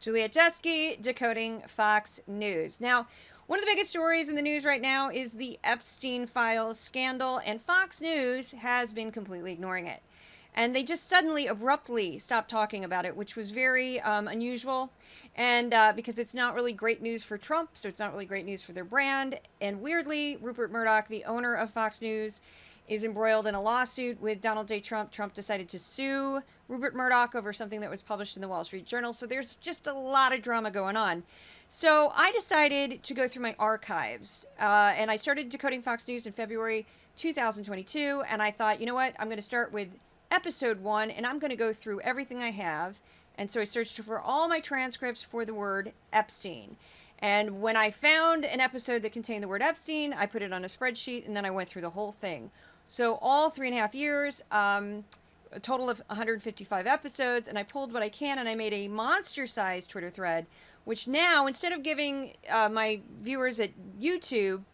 Juliet Jeske, Decoding Fox News. Now, one of the biggest stories in the news right now is the Epstein Files scandal, and Fox News has been completely ignoring it. And they just suddenly, abruptly stopped talking about it, which was very unusual. And because it's not really great news for Trump, so it's not really great news for their brand. And weirdly, Rupert Murdoch, the owner of Fox News, is embroiled in a lawsuit with Donald J. Trump. Trump decided to sue Rupert Murdoch over something that was published in the Wall Street Journal. So there's just a lot of drama going on. So I decided to go through my archives. And I started Decoding Fox News in February 2022. And I thought, you know what? I'm going to start with episode 1, and I'm going to go through everything I have. And so I searched for all my transcripts for the word Epstein. And when I found an episode that contained the word Epstein, I put it on a spreadsheet, and then I went through the whole thing. So all 3.5 years, a total of 155 episodes, and I pulled what I can, and I made a monster-sized Twitter thread, which now, instead of giving my viewers at YouTube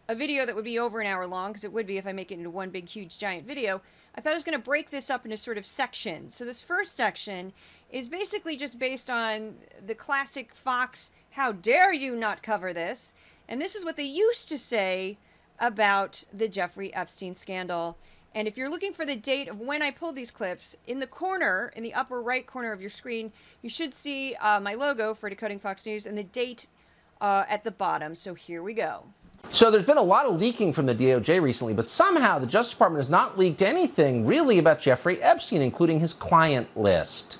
a video that would be over an hour long, because it would be if I make it into one big, huge, giant video, I thought I was going to break this up into sort of sections. So this first section is basically just based on the classic Fox, how dare you not cover this? And this is what they used to say about the Jeffrey Epstein scandal. And if you're looking for the date of when I pulled these clips, in the corner, in the upper right corner of your screen, you should see my logo for Decoding Fox News and the date at the bottom. So here we go. So there's been a lot of leaking from the DOJ recently, but somehow the Justice Department has not leaked anything really about Jeffrey Epstein, including his client list.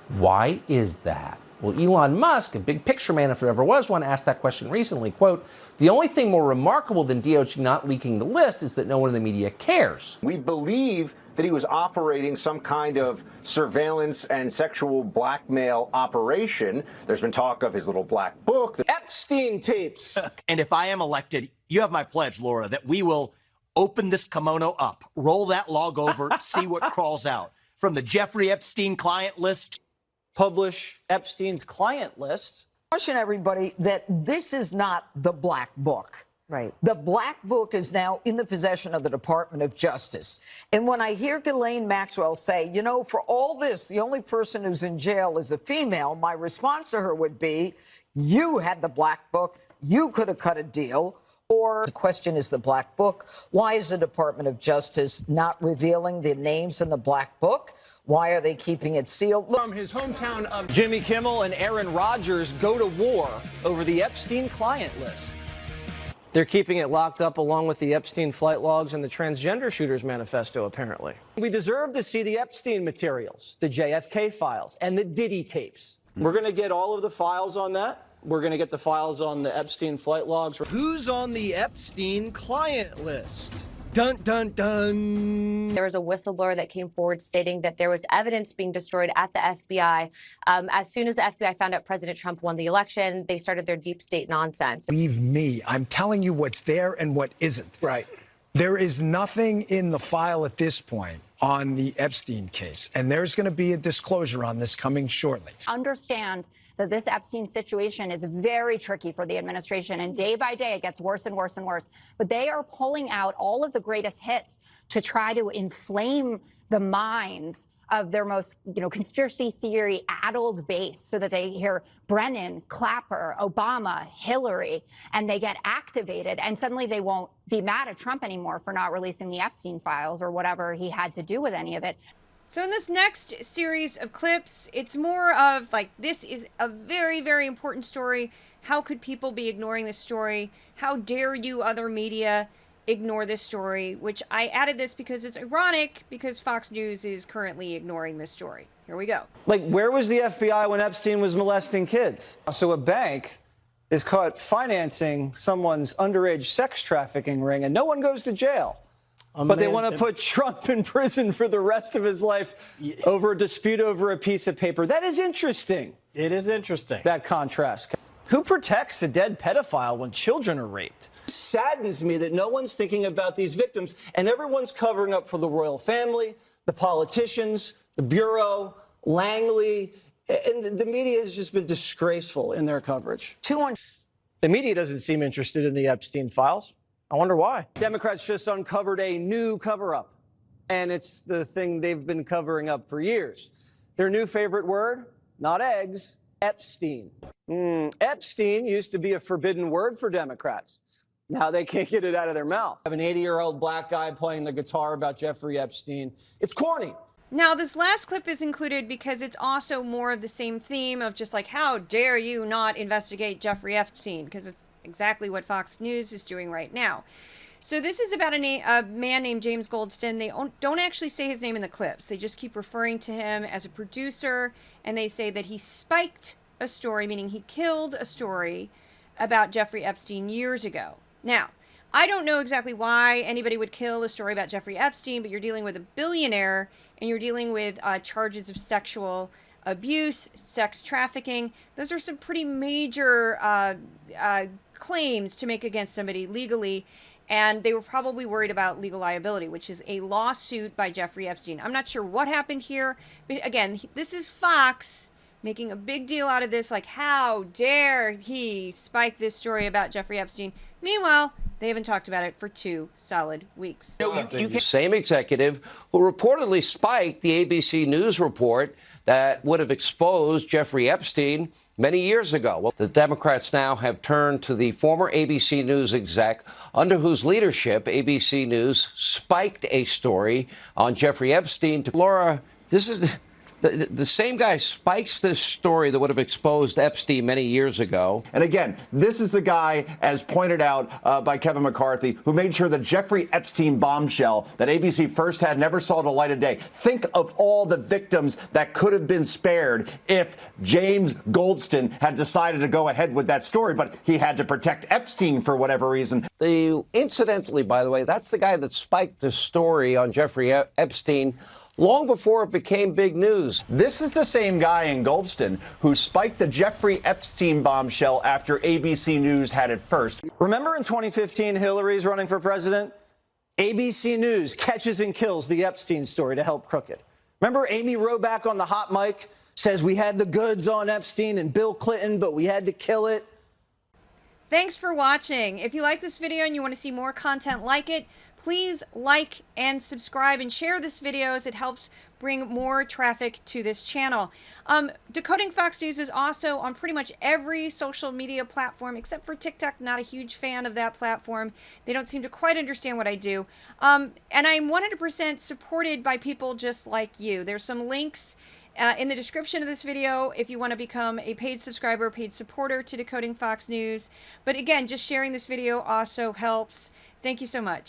Why is that? Well, Elon Musk, a big picture man if there ever was one, asked that question recently. Quote, the only thing more remarkable than DOJ not leaking the list is that no one in the media cares. We believe that he was operating some kind of surveillance and sexual blackmail operation. There's been talk of his little black book. Epstein tapes. And if I am elected, you have my pledge, Laura, that we will open this kimono up, roll that log over, see what crawls out. From the Jeffrey Epstein client list, publish Epstein's client list. Caution everybody that this is not the black book. Right. The black book is now in the possession of the Department of Justice. And when I hear Ghislaine Maxwell say, you know, for all this, the only person who's in jail is a female, my response to her would be, you had the black book, you could have cut a deal. Or the question is the black book. Why is the Department of Justice not revealing the names in the black book? Why are they keeping it sealed? From his hometown of Jimmy Kimmel and Aaron Rodgers go to war over the Epstein client list. They're keeping it locked up along with the Epstein flight logs and the transgender shooters manifesto, apparently. We deserve to see the Epstein materials, the JFK files, and the Diddy tapes. We're going to get all of the files on that. We're going to get the files on the Epstein flight logs. Who's on the Epstein client list? Dun, dun, dun. There was a whistleblower that came forward stating that there was evidence being destroyed at the FBI. As soon as the FBI found out President Trump won the election, they started their deep state nonsense. Believe me, I'm telling you what's there and what isn't. Right. There is nothing in the file at this point on the Epstein case, and there's going to be a disclosure on this coming shortly. Understand that this Epstein situation is very tricky for the administration, and day by day it gets worse and worse and worse. But they are pulling out all of the greatest hits to try to inflame the minds of their most, conspiracy theory addled base, so that they hear Brennan, Clapper, Obama, Hillary, and they get activated, and suddenly they won't be mad at Trump anymore for not releasing the Epstein files or whatever he had to do with any of it. So in this next series of clips, it's more of like, this is a very, very important story. How could people be ignoring this story? How dare you, other media, ignore this story? Which I added this because it's ironic, because Fox News is currently ignoring this story. Here we go. Like, where was the FBI when Epstein was molesting kids? So a bank is caught financing someone's underage sex trafficking ring, and no one goes to jail. But they want to put Trump in prison for the rest of his life over a dispute over a piece of paper. That is interesting. It is interesting. That contrast. Who protects a dead pedophile when children are raped? It saddens me that no one's thinking about these victims, and everyone's covering up for the royal family, the politicians, the Bureau, Langley, and the media has just been disgraceful in their coverage. The media doesn't seem interested in the Epstein files. I wonder why. Democrats just uncovered a new cover-up, and it's the thing they've been covering up for years. Their new favorite word, not eggs, Epstein. Epstein used to be a forbidden word for Democrats. Now they can't get it out of their mouth. I have an 80-year-old black guy playing the guitar about Jeffrey Epstein. It's corny. Now, this last clip is included because it's also more of the same theme of just like, how dare you not investigate Jeffrey Epstein? Because it's exactly what Fox News is doing right now. So this is about a man named James Goldston. They don't actually say his name in the clips. They just keep referring to him as a producer, and they say that he spiked a story, meaning he killed a story about Jeffrey Epstein years ago. Now, I don't know exactly why anybody would kill a story about Jeffrey Epstein, but you're dealing with a billionaire, and you're dealing with charges of sexual abuse, sex trafficking. Those are some pretty major claims to make against somebody legally. And they were probably worried about legal liability, which is a lawsuit by Jeffrey Epstein. I'm not sure what happened here, but again, this is Fox making a big deal out of this, like, how dare he spike this story about Jeffrey Epstein? Meanwhile, they haven't talked about it for 2 solid weeks. The same executive who reportedly spiked the ABC News report that would have exposed Jeffrey Epstein many years ago. Well, the Democrats now have turned to the former ABC News exec under whose leadership ABC News spiked a story on Jeffrey Epstein. Laura, this is the same guy spikes this story that would have exposed Epstein many years ago. And again, this is the guy, as pointed out by Kevin McCarthy, who made sure the Jeffrey Epstein bombshell that ABC first had never saw the light of day. Think of all the victims that could have been spared if James Goldston had decided to go ahead with that story, but he had to protect Epstein for whatever reason. Incidentally, by the way, that's the guy that spiked the story on Jeffrey Epstein long before it became big news. This is the same guy in Goldston who spiked the Jeffrey Epstein bombshell after ABC News had it first. Remember in 2015, Hillary's running for president? ABC News catches and kills the Epstein story to help crook it. Remember Amy Roback on the hot mic says we had the goods on Epstein and Bill Clinton, but we had to kill it? Thanks for watching. If you like this video and you want to see more content like it, please like and subscribe and share this video as it helps bring more traffic to this channel. Decoding Fox News is also on pretty much every social media platform except for TikTok. Not a huge fan of that platform. They don't seem to quite understand what I do. And I'm 100% supported by people just like you. There's some links in the description of this video if you want to become a paid subscriber, paid supporter to Decoding Fox News. But again, just sharing this video also helps. Thank you so much.